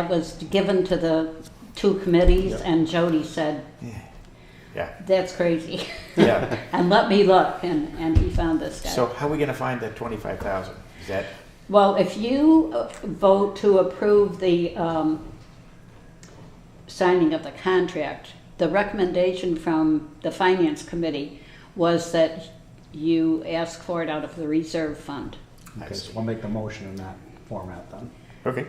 F: was given to the two committees,
A: Yep.
F: and Jody said,
A: Yeah,
F: that's crazy.
A: yeah.
F: And let me look, and he found this guy.
A: So how are we gonna find that 25,000? Is that,
F: Well, if you vote to approve the signing of the contract, the recommendation from the Finance Committee was that you ask for it out of the reserve fund.
E: Okay, so we'll make the motion in that format then.
A: okay,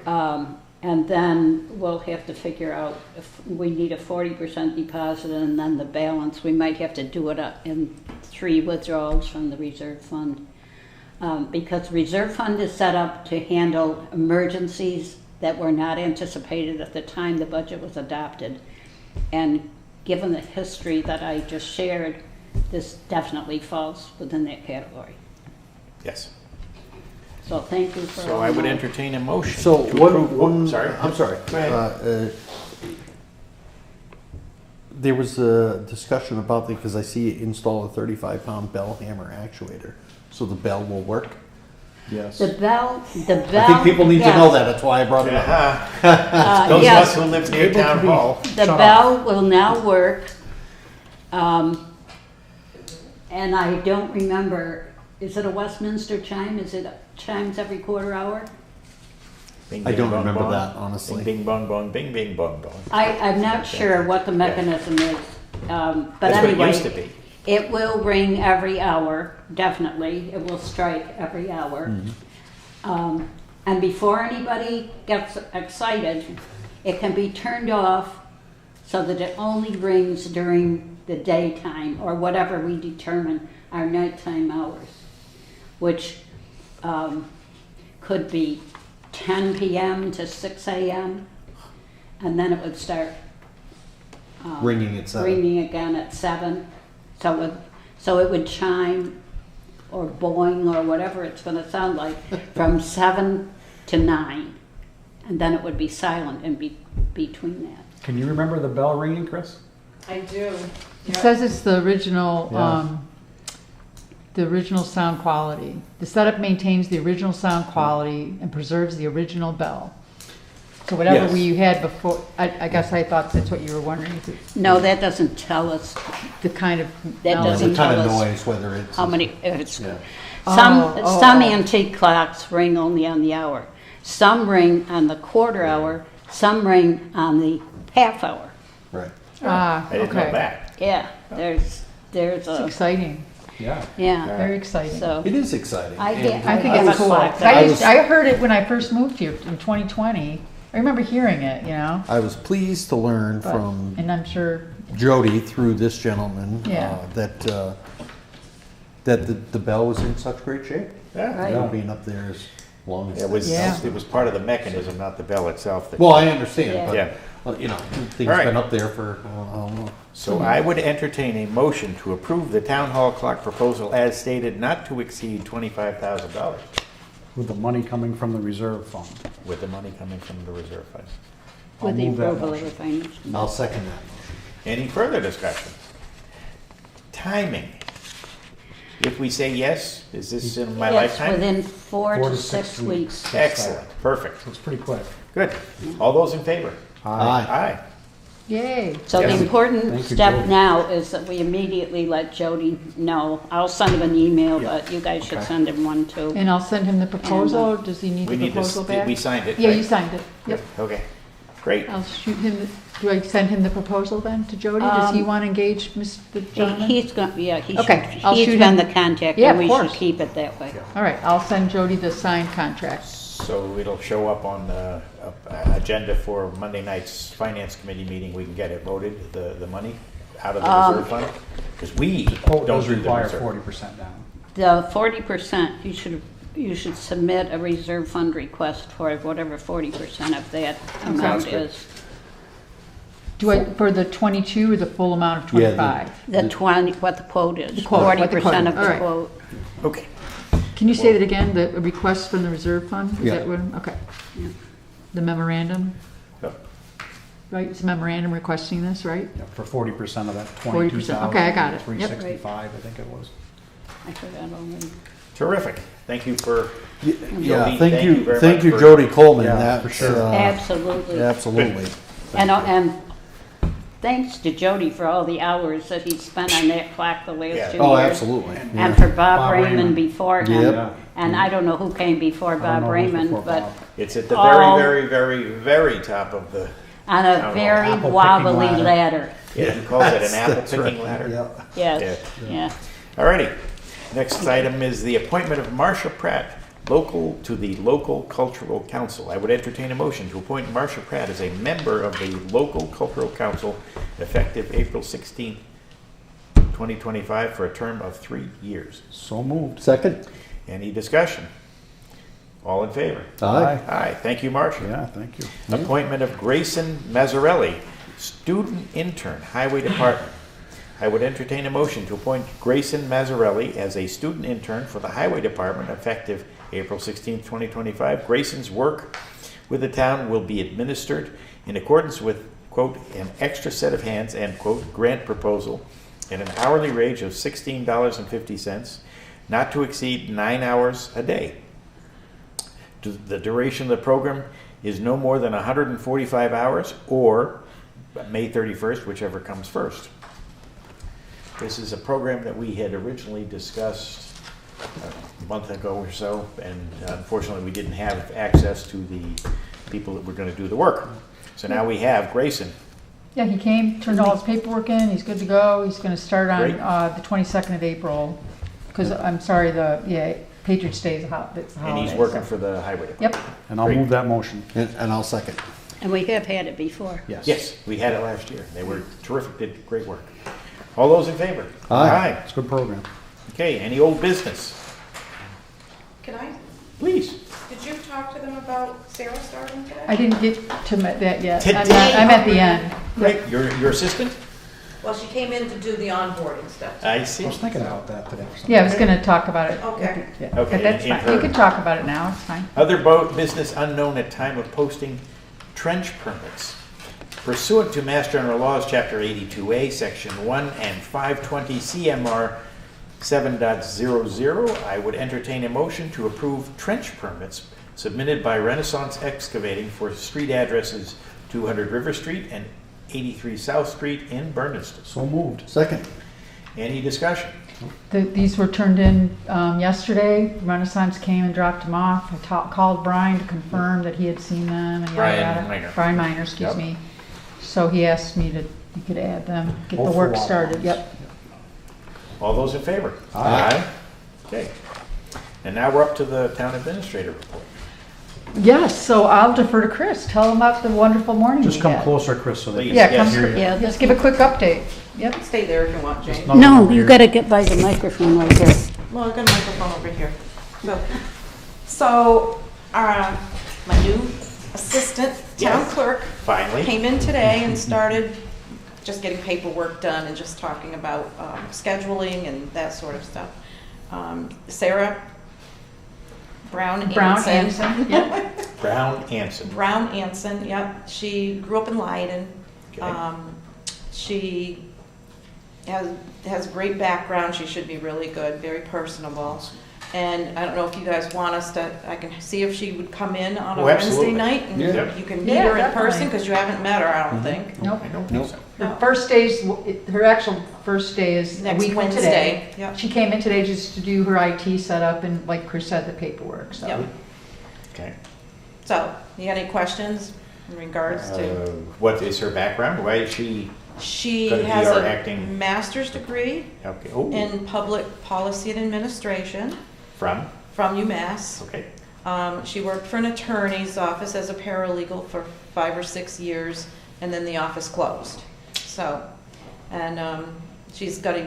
F: And then we'll have to figure out if we need a 40% deposit, and then the balance, we might have to do it up in 3 withdrawals from the reserve fund. Because reserve fund is set up to handle emergencies that were not anticipated at the time the budget was adopted. And given the history that I just shared, this definitely falls within that category.
A: yes.
F: So thank you for
A: So
F: all
A: I would
F: my-
A: entertain a motion.
B: So
A: to
B: one,
A: approve-
B: one,
A: Sorry.
B: I'm sorry.
A: Go ahead.
B: There was a discussion about the, because I see it install a 35-pound bell hammer actuator, so the bell will work.
E: Yes.
F: The bell.
B: I think people need to know
F: yes.
B: that, that's why I brought it up.
A: Those of
F: Yes.
A: us who live near town hall.
F: The
E: Shut
F: bell will now work, and I don't remember, is it a Westminster chime? Is it chimes every quarter hour?
A: Bing,
B: I
A: bing,
B: don't
A: bong,
B: remember
A: bong.
B: that, honestly.
A: Bing, bing, bong, bong, bing, bing, bong, bong.
F: I'm not sure what the mechanism is, but
A: That's what it used to
F: anyway,
A: be.
F: it will ring every hour, definitely. It will strike every hour. And before anybody gets excited, it can be turned off so that it only rings during the daytime or whatever we determine our nighttime hours, which could be 10 p.m. to 6 a.m. and then it would start
B: Ringing at 7.
F: ringing again at 7. So it would chime or boing or whatever it's going to sound like from 7 to 9, and then it would be silent in between that.
E: Can you remember the bell ringing, Chris?
G: I do.
D: It says it's the original,
E: Yeah.
D: the original sound quality. The setup maintains the original sound quality and preserves the original bell. So whatever
B: Yes.
D: we had before, I guess I thought that's what you were wondering, is it
F: No, that doesn't tell us
D: the kind of.
F: That
D: no,
F: doesn't
B: The kind of
F: tell us
B: noise, whether it's.
F: how many. If it's
B: Yeah.
F: some antique clocks ring only on the hour. Some ring on the quarter hour. Some ring on the half hour.
B: Right.
D: Ah,
A: I didn't know
D: okay.
A: that.
F: Yeah, there's
D: It's
F: a
D: exciting,
E: Yeah.
F: yeah.
D: very exciting.
F: So
B: It is exciting.
F: I
B: And-
F: get-
D: I think
F: have
D: it's
F: a
D: cool.
F: clock
D: 'Cause
F: that
B: I was-
D: I heard it when I first moved here in 2020. I remember hearing it, you know,
B: I was pleased to learn
D: but,
B: from
D: and I'm sure,
B: Jody through this gentleman
D: Yeah.
B: that the bell was in such great shape.
A: Yeah.
F: Right.
B: You know, being up there as long as
A: It was,
D: Yeah.
A: it was part of the mechanism, not the bell itself. that-
B: Well, I understand,
A: Yeah.
B: but you know, things
A: All right.
B: been up there for I don't know.
A: So I would entertain a motion to approve the town hall clock proposal as stated, not to exceed $25,000,
E: With the money coming from the reserve fund.
A: with the money coming from the reserve fund.
E: I'll
F: with the
E: move that
F: approval of the
E: motion.
F: finance.
B: I'll second that.
A: Any further discussion? Timing. If we say yes, is this in my
F: Yes,
A: lifetime?
F: within 4 to 6 weeks.
A: Excellent, perfect,
E: It's pretty quick.
A: good. All those in favor?
B: Aye.
A: Aye.
D: yay.
F: So the
A: Yes.
F: important
E: Thank you,
F: step
E: Jody.
F: now is that we immediately let Jody know. I'll send him an email,
E: Yeah.
F: but you guys should
E: Okay.
F: send him one too.
D: And I'll send him the proposal, or does he need
A: We
D: the
A: need
D: proposal
A: this,
D: back?
A: we signed it,
D: Yeah,
A: right?
D: you signed it, yep.
A: Okay, great.
D: I'll shoot him, do I send him the proposal then to Jody? Does he want to engage the gentleman?
F: He's going, yeah, he should,
D: Okay, I'll
F: he's
D: shoot
F: been
D: him.
F: the contact
D: Yeah,
F: and
D: of
F: we should
D: course.
F: keep it that way.
D: All right, I'll send Jody the signed contract.
A: So it'll show up on the agenda for Monday night's finance committee meeting. We can get it voted, the money out of the reserve fund? Because we
E: Quote
A: don't
E: does
A: do the
E: require
A: reserve.
E: 40% down.
F: The 40%, you should submit a reserve fund request for whatever 40% of that amount
A: good.
F: is.
D: Do I, for the 22 or the full amount of
B: Yeah, the-
D: 25?
F: The 20, what the quote is,
D: The quote, what the
F: 40% of
D: quote,
F: the
D: all right.
F: quote.
A: Okay.
D: Can you say that again, the request from the reserve fund? Is
B: Yeah.
D: that what, okay. The memorandum,
A: Yep.
D: right? It's a memorandum requesting this, right?
E: Yeah, for 40% of that
D: 40%, okay, I got it. Yep.
E: 22,365, I think it was.
F: I forgot already.
A: Terrific. Thank you for,
B: Yeah,
A: Jody,
B: thank you,
A: very
B: thank
A: much
B: you,
A: for-
B: Jody Coleman.
E: Yeah,
B: That's,
E: for sure.
F: Absolutely.
B: Absolutely.
F: And thanks to Jody for all the hours that he spent on that clock the last
A: Yeah.
F: 2 years.
B: Oh, absolutely.
F: And for Bob
E: Bob
F: Raymond
E: Raymond.
F: before him.
B: Yep.
E: Yeah.
F: And I don't know who came before
E: I don't
F: Bob
E: know who's
F: Raymond,
E: before
F: but
E: Bob.
A: it's at the
F: Oh.
A: very top of the,
F: on
A: Town
F: a
A: hall.
F: very
E: Apple-picking
F: wobbly
E: ladder.
F: ladder.
A: yeah, he calls it an apple
B: That's
A: picking
B: right.
A: ladder.
B: Yep.
F: Yes, yeah.
A: Alrighty. Next item is the appointment of Marcia Pratt, to the Local Cultural Council. I would entertain a motion to appoint Marcia Pratt as a member of the Local Cultural Council effective April 16th, 2025 for a term of 3 years.
E: So moved.
B: Second?
A: Any discussion? All in favor?
B: Aye.
A: Aye. Thank you, Marcia.
E: Yeah, thank you.
A: Appointment of Grayson Mazzarelli, student intern, Highway Department. I would entertain a motion to appoint Grayson Mazzarelli as a student intern for the Highway Department effective April 16th, 2025. Grayson's work with the town will be administered in accordance with, quote, an extra set of hands, end quote, grant proposal at an hourly wage of $16.50, not to exceed 9 hours a day. The duration of the program is no more than 145 hours or May 31st, whichever comes first. This is a program that we had originally discussed a month ago or so, and unfortunately we didn't have access to the people that were going to do the work. So now we have Grayson.
D: Yeah, he came, turned all his paperwork in, he's good to go. He's gonna start on,
A: Great.
D: the 22nd of April. Because, I'm sorry, Patriots Day is it's a
A: And
D: holiday.
A: he's working
D: so-
A: for the highway department.
D: Yep,
E: And I'll
A: Great.
E: move that motion.
B: And I'll second.
F: And we have had it before.
E: Yes.
A: Yes, we had it last year. They were terrific, did great work. All those in favor?
B: Aye.
E: It's a good program.
A: Okay, any old business?
G: Can I,
A: Please.
G: did you talk to them about Sarah starting today?
D: I didn't get to that yet.
A: Today?
D: I'm at the end.
A: Great, your assistant?
G: Well, she came in to do the onboarding stuff.
A: I
E: I
A: see.
E: was thinking about that today.
D: Yeah, I was gonna talk about it.
G: Okay.
D: Yeah,
A: Okay,
D: but that's
A: in
D: fine. You
A: her-
D: can talk about it now, it's fine.
A: Other business unknown at time of posting, trench permits. Pursuant to Mass General Laws, Chapter 82A, Section 1 and 520 CMR 7.00, I would entertain a motion to approve trench permits submitted by Renaissance Excavating for street addresses 200 River Street and 83 South Street in Bernardston.
E: So moved.
B: Second.
A: Any discussion?
D: These were turned in yesterday. Renaissance came and dropped them off. I called Brian to confirm that he had seen them and yada
A: Brian
D: yada.
A: Miner.
D: Brian Miner, excuse
A: Yep.
D: me. So he asked me to, you could add them, get the
E: Both
D: work
E: for lot
D: started,
E: lines.
D: yep.
A: All those in favor?
B: Aye.
A: Okay. And now we're up to the town administrator report.
D: Yes, so I'll defer to Chris. Tell him about the wonderful morning
E: Just
D: we
E: come
D: had.
E: closer, Chris, so they
A: Please.
E: can
D: Yeah,
A: Yes.
D: come,
E: hear you.
F: Yeah,
D: just give a quick update. Yep.
G: Stay there if you want, Jane.
E: None of
F: No,
E: them
F: you
E: here.
F: gotta get by the microphone right there.
G: Well, I've got a microphone over here. So, my new assistant, town
A: Yes.
G: clerk,
A: Finally.
G: came in today and started just getting paperwork done and just talking about scheduling and that sort of stuff. Sarah Brown
D: Anson, yep.
A: Brown Anson.
G: Brown Anson, yep. She grew up in Leiden.
A: Okay.
G: She has a great background. She should be really good, very personable. And I don't know if you guys want us to, I can see if she would come in on a
A: Oh,
G: Wednesday
A: absolutely.
G: night and
A: Yeah.
G: you can meet
D: Yeah,
G: her in
D: definitely.
G: person, because you haven't met her, I don't think.
D: Nope.
A: I don't think
B: Nope.
A: so.
D: Her first day's, her actual first day is a
G: Next
D: week from
G: Wednesday,
D: today.
G: yep.
D: She came in today just to do her IT setup and, like Chris said, the paperwork, so.
G: Yep.
A: Okay.
G: So, you got any questions in regards to?
A: What is her background? Why is she,
G: She
A: gonna be
G: has
A: our
G: a
A: acting-
G: master's degree
A: okay, oh,
G: in public policy and administration
A: from?
G: from UMass.
A: Okay,
G: She worked for an attorney's office as a paralegal for 5 or 6 years, and then the office closed. So, and she's got a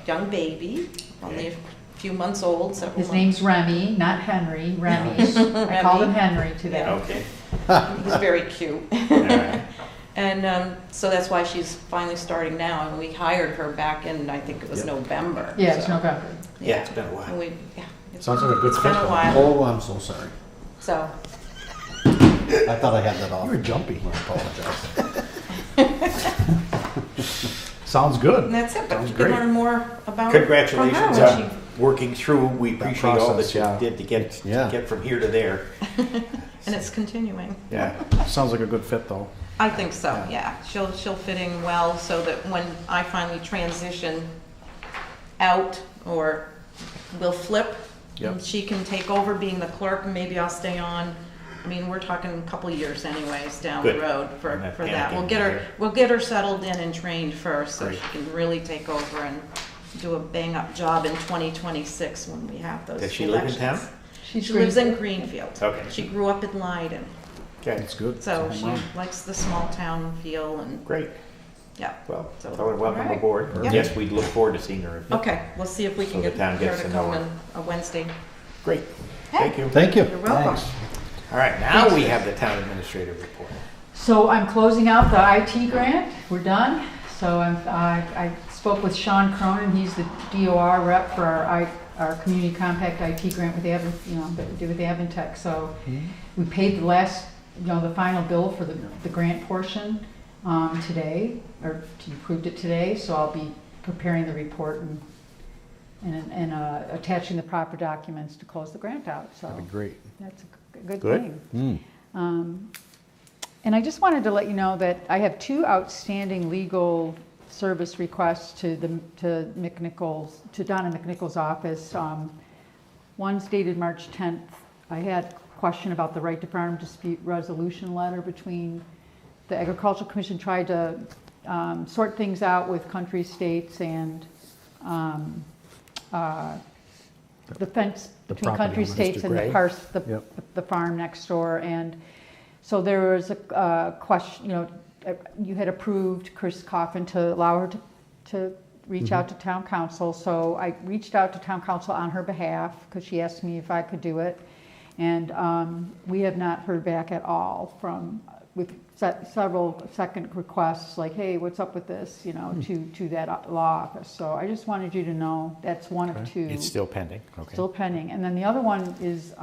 G: young baby, only a few months old, several
D: His
G: months.
D: name's Remy, not Henry, Remy. I called him Henry today.
A: okay.
G: He's very cute.
A: All right.
G: And so that's why she's finally starting now, and we hired her back in, I think it was
A: Yep.
G: November.
D: Yeah, it's
G: so-
D: November.
A: Yeah, it's been a
G: And
A: while.
G: we, yeah. it's-
E: Sounds like a good
G: It's been
E: fit,
G: a
E: though.
G: while,
B: Oh, I'm so sorry.
G: so.
B: I thought I had that off.
E: You're jumpy.
B: I apologize.
E: Sounds good.
G: And that's it, but
E: Sounds
G: you can
E: great.
G: learn more about her from her
A: Congratulations
G: when
A: on
G: she
A: working through. We appreciate all that
E: process,
A: you
E: yeah.
A: did to
B: Yeah.
A: get from here to there.
G: And it's continuing.
A: Yeah.
E: Sounds like a good fit, though.
G: I think so, yeah. She'll fit in well so that when I finally transition out or we'll flip,
E: Yep.
G: and she can take over being the clerk and maybe I'll stay on. I mean, we're talking a couple of years anyways down the
A: Good.
G: road
A: I'm
G: for
A: not
G: that.
A: panicking
G: We'll get her settled in and trained first so
A: Great.
G: she can really take over and do a bang up job in 2026 when we have those
A: Does she live in
G: elections.
A: town?
G: She lives in Greenfield.
A: Okay.
G: She grew up in Leiden,
A: Okay,
E: That's good.
G: so
E: It's a
G: she
E: home run.
G: likes the small town feel and,
A: great.
G: yeah.
A: Well,
G: So-
A: tell her welcome
G: All right.
A: aboard.
G: Yep.
A: Yes, we'd look forward to seeing her.
G: Okay, we'll see if we
A: So
G: can
A: the
G: get
A: town
G: her
A: gets
G: to
A: to know
G: come
A: her.
G: on a Wednesday.
A: Great, thank you.
B: Thank you.
G: You're welcome.
E: Thanks.
A: All right, now we have the town administrator report.
D: So I'm closing out the IT grant. We're done. So I spoke with Sean Cronin. He's the DOR rep for our community compact IT grant with that we do with Avantech. So we paid the last, the final bill for the grant portion today, or you approved it today. So I'll be preparing the report and attaching the proper documents to close the grant out. So
E: That'd be great.
D: that's a good
A: Good.
D: thing. And I just wanted to let you know that I have 2 outstanding legal service requests to Donna McNichol's office. One's dated March 10th. I had a question about the right to farm dispute resolution letter between the Agricultural Commission tried to sort things out with country states and the fence
E: The
D: between
E: property
D: country
E: owner,
D: states
A: Mr.
D: and
A: Gray.
D: the farm next door. And so there was a question, you had approved Chris Coffin to allow her to reach out to town council. So I reached out to town council on her behalf because she asked me if I could do it. And we have not heard back at all with several second requests like, hey, what's up with this, to that law office. So I just wanted you to know that's one of 2.
A: It's still pending, okay.
D: Still pending. And then the other one is,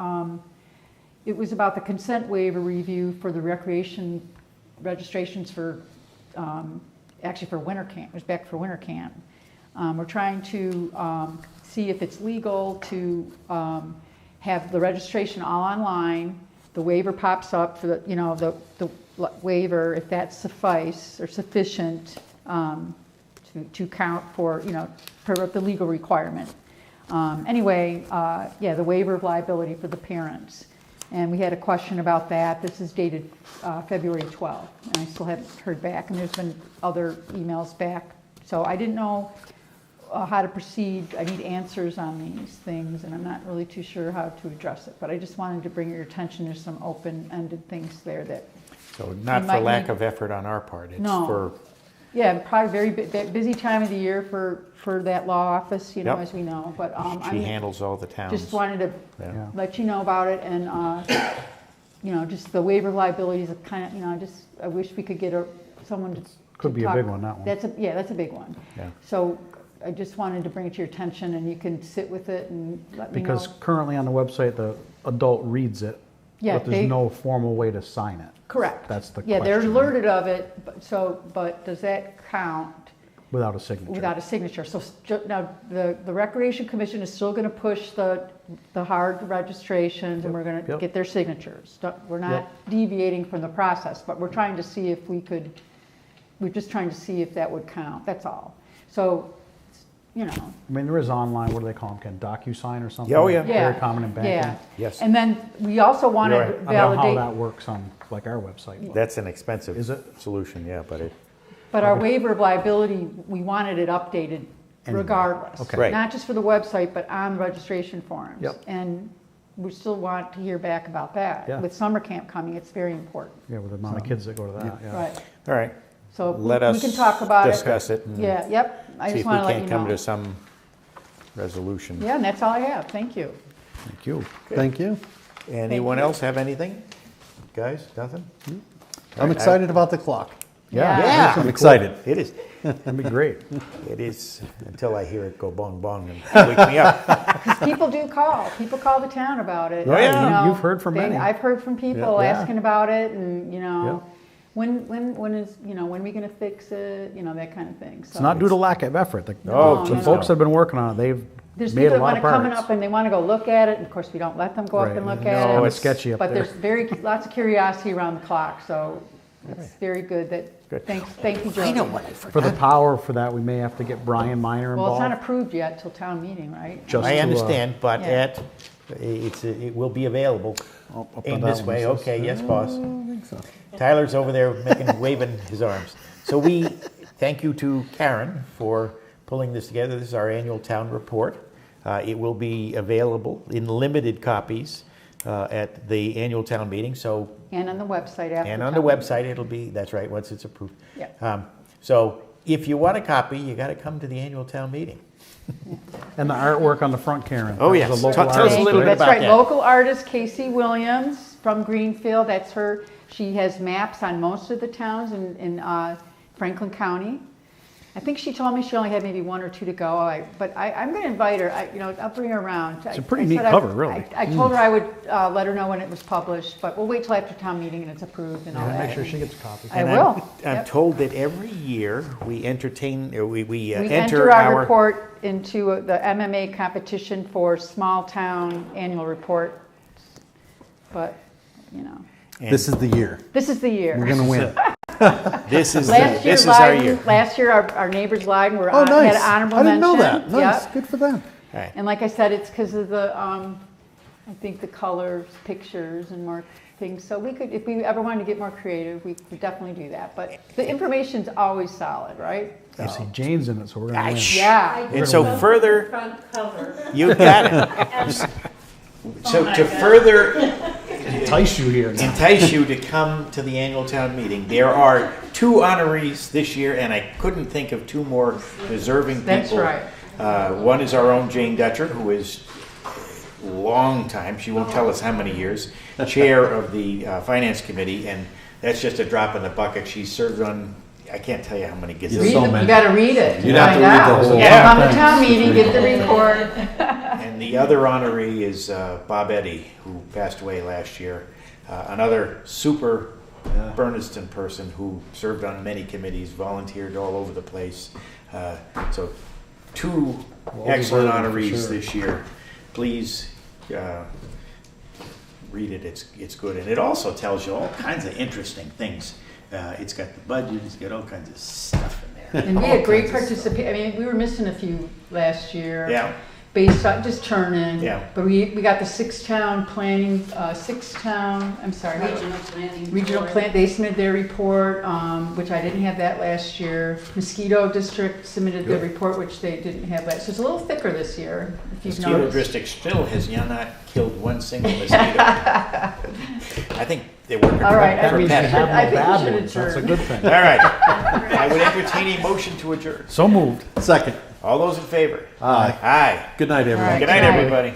D: it was about the consent waiver review for the recreation registrations for, actually for winter camp. It was back for winter camp. We're trying to see if it's legal to have the registration all online. The waiver pops up for the waiver, if that's sufficient to count for, for the legal requirement. Anyway, the waiver of liability for the parents. And we had a question about that. This is dated February 12th, and I still haven't heard back, and there's been other emails back. So I didn't know how to proceed. I need answers on these things, and I'm not really too sure how to address it. But I just wanted to bring your attention to some open-ended things there that,
A: So not
D: You
A: for
D: might
A: lack
D: need-
A: of effort on our part, it's
D: No.
A: for,
D: probably very busy time of the year for that law office,
A: Yep.
D: as we know. But
A: she handles all the towns.
D: just wanted to
A: Yeah.
E: Yeah.
D: let you know about it, and just the waiver of liability is a kind of, I wish we could get someone to.
E: Could
D: to
E: be a
D: talk-
E: big one, that one.
D: That's a big one.
A: Yeah.
D: So I just wanted to bring it to your attention, and you can sit with it and let me know.
E: Because currently on the website, the adult reads it,
D: Yeah,
E: but there's no formal way to sign it.
D: Correct.
E: That's the
D: Yeah, they're
E: question.
D: alerted of it, but does that count
E: Without a signature.
D: without a signature? So now, the Recreation Commission is still gonna push the hard registrations, and we're gonna
E: Yep.
D: get their signatures. We're not
E: Yep.
D: deviating from the process, but we're trying to see if we could, we're just trying to see if that would count, that's all. So,
E: I mean, there is online, what do they call them, Ken, DocuSign or something?
A: Oh, yeah.
E: Very common in banking.
D: Yeah.
A: Yes.
D: And then we also wanted
A: You're
D: to
A: right.
E: I don't know how
D: validate,
E: that works on, like, our website. but-
A: That's an expensive
E: Is it?
A: solution, yeah, but it,
D: but our waiver of liability, we wanted it updated
E: Anyway.
D: regardless.
E: Okay.
A: Right.
D: Not just for the website, but on registration forms.
E: Yep.
D: And we still want to hear back about that.
E: Yeah.
D: With summer camp coming, it's very important.
E: Yeah, with the amount of kids that go to that, yeah.
D: Right.
A: all right.
D: So
A: Let
D: we
A: us
D: can talk about it.
A: discuss it and
D: Yeah, yep. I
A: see
D: just
A: if we
D: want to let
A: can't
D: you
A: come to
D: know.
A: some resolution.
D: Yeah, and that's all I have. Thank you.
A: Thank you.
B: Thank you.
A: Anyone
D: you.
A: else have anything? Guys, nothing?
B: I'm excited about the clock.
D: Yeah.
B: I'm excited.
A: It is.
E: That'd be great.
A: It is, until I hear it go bong bong and wake me up.
D: Because people do call. People call the town about it.
A: Oh, yeah.
D: You know,
E: You've heard from many.
D: I've heard from people
E: Yeah.
D: asking about it, and
E: Yeah.
D: when is when we gonna fix it? That kind of thing. So
E: It's not due to lack of effort. The
A: No,
E: the
A: please
E: folks
A: no.
E: that have been working on it, they've
D: There's
E: made
D: people
E: a
D: that
E: lot
D: want
E: of
D: to come
E: progress.
D: up and they want to go look at it, and of course, we don't let them go up
E: Right.
D: and look
E: No,
D: at it.
E: it's sketchy up
D: But
E: there.
D: there's lots of curiosity around the clock, so it's very good that,
A: Good.
D: thank you, Jody.
E: For the power for that, we may have to get Brian Miner
D: Well, it's not
E: involved.
D: approved yet till town meeting, right?
E: Just
A: I
E: to,
A: understand, but
D: yeah.
A: it will be available.
E: up on
A: Aim
E: that
A: this
E: one,
A: way,
E: it says.
A: okay, yes, boss.
E: I think so.
A: Tyler's over there waving his arms. So we thank you to Karen for pulling this together. This is our annual town report. It will be available in limited copies at the annual town meeting. So,
D: And on the website after.
A: and on the
D: town meeting.
A: website, it'll be, that's right, once it's approved.
D: Yeah.
A: So if you want a copy, you got to come to the annual town meeting.
E: And the artwork on the front, Karen.
A: Oh,
E: That
A: yes.
E: was a local
A: Tell us a
E: artist,
D: Thank
A: little
D: you.
A: bit
E: right?
D: That's
A: about
D: right,
A: that.
D: local artist Casey Williams from Greenfield, that's her. She has maps on most of the towns in Franklin County. I think she told me she only had maybe 1 or 2 to go, but I'm going to invite her, I'll bring her around.
E: It's a pretty neat cover, really.
D: I told her I would let her know when it was published, but we'll wait till after town meeting and it's approved and all
E: Yeah,
D: that.
E: make sure she gets a copy.
D: I
A: And
D: will.
A: I'm
D: Yep.
A: told that every year we entertain, or we
D: We
A: enter
D: enter our
A: our.
D: report into the MMA competition for small town annual report, but,
A: and
E: This is the year.
D: this is the year.
E: We're gonna win.
A: This is
D: Last year,
A: this is our year.
D: Leiden, last year, our neighbors Leiden were
E: Oh,
D: on, had
E: nice.
D: an honorable
E: I didn't know
D: mention.
E: that. Nice.
D: Yep.
E: Good for them.
A: All right.
D: And like I said, it's because of the, I think the colors, pictures, and more things. So we could, if we ever wanted to get more creative, we could definitely do that. But the information's always solid, right?
E: You see, Jane's in it, so we're gonna win.
D: Yeah.
A: And so further,
F: Front cover.
A: you got it. So to further
E: Entice you here.
A: entice you to come to the annual town meeting, there are 2 honorees this year, and I couldn't think of 2 more deserving people.
D: That's right.
A: One is our own Jane Dutcher, who is long time, she won't tell us how many years, chair of the finance committee, and that's just a drop in the bucket. She served on, I can't tell you how many
B: Yes.
D: Read
B: so
A: gazillion.
D: the-
B: many.
D: You gotta read it.
B: You'd have to
D: Find
B: read the
D: out.
B: whole
D: Yeah, come to
B: thing.
D: town meeting, get the report.
A: And the other honoree is Bob Eddy, who passed away last year. Another super Bernardston person who served on many committees, volunteered all over the place. So 2 excellent
E: deserving, for
A: honorees
E: sure.
A: this year. Please read it, it's good. And it also tells you all kinds of interesting things. It's got the budget, it's got all kinds of stuff in there.
D: And we
A: All
D: had great
A: kinds of stuff.
D: participation. I mean, we were missing a few last year.
A: Yeah.
D: Based on just turn-in.
A: Yeah.
D: But we got the 6-town planning, I'm sorry.
F: Regional planning.
D: Regional
F: board.
D: plant, they submitted their report, which I didn't have that last year. Mosquito district submitted their report, which they didn't have last. So it's a little thicker this year, if you've
A: Mosquito
D: noticed.
A: district still has not killed one single mosquito. I think they're working
D: All right,
E: That
A: for
E: means we
A: pet.
E: have
D: I
E: no
D: think we
E: bad
D: should
E: ones. That's a
D: adjourn.
E: good thing.
A: All right. I would entertain a motion to adjourn.
E: So moved.
B: Second.
A: All those in favor?
B: Aye.
A: Aye.
B: Good night, everyone.
D: All right.
A: Good night,
D: Good night.
A: everybody.